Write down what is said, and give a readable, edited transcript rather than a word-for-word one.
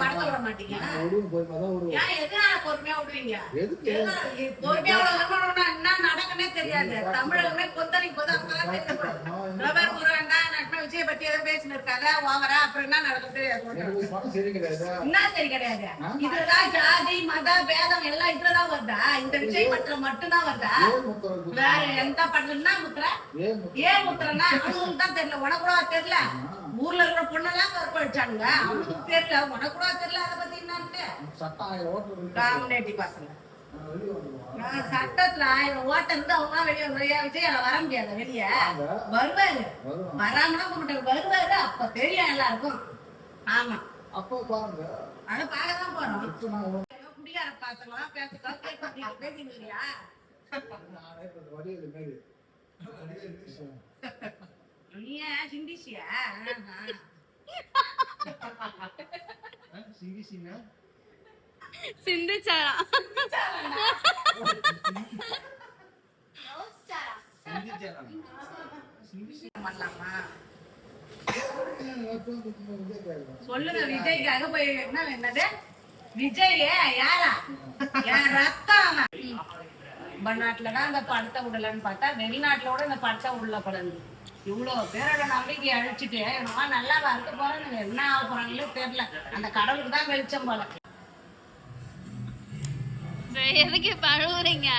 படத்தை விட மாட்டீங்க. எதனால பொறுமையா விடுவீங்க? பொறுமையா விடணும்னா என்ன நடக்குன்னே தெரியாது. தமிழகமே கொந்தளிக்கு போது அப்பதான் தெரியும். விஜய் பத்தி எதுவும் பேசினு இருக்காத ஓவரா அப்புறம் என்ன நடக்கும் தெரியாது. என்ன சரி கிடையாது. இதுதான் ஜாதி மத பேதம் எல்லாம் இதுலதான் வருதா? இந்த விஜய் படத்துல மட்டும்தான் வருதா? வேற எந்த படத்துலன்னா முத்துற ஏன் முத்துறன்னா அவனுக்கு தான் தெரியல. உனக்கு கூட தெரியல. ஊர்ல இருக்கிற பொண்ணெல்லாம் கற்பழிச்சானுங்க. அவனுக்கு தெரியல. உனக்கு கூட தெரியல. அதை பத்தி என்னன்னு காமினேட்டி பசங்க சட்டத்துல 1000 ஓட்ட இருந்து அவங்க வெளியே விஜய் வர முடியாது. வெளியே வருவாரு. வராமனா வருவாரு. அப்ப தெரியும் எல்லாருக்கும். ஆமா அப்ப பாருங்க. அத பாக்கதான் போறோம். குடிகார பசங்களாம் பேசிட்டு இல்லையா? நீ சிந்திச்சியா? சிந்திச்சாரா? சொல்லுங்க விஜய்க்காக போய் என்னது விஜய் யாரா என் ரத்தம் நாட்டுலதான் இந்த படத்தை விடலன்னு பார்த்தா வெளிநாட்டுல இந்த படத்தை உள்ள படம் இவ்வளவு பேரோட நம்பிக்கை அழிச்சுட்டு நல்லா இருக்க போறேன்னு என்ன ஆக போறாங்களோ தெரியல. அந்த கடவுளுக்கு தான் வெளிச்சம் போல. எதுக்கு பழுவுறீங்க?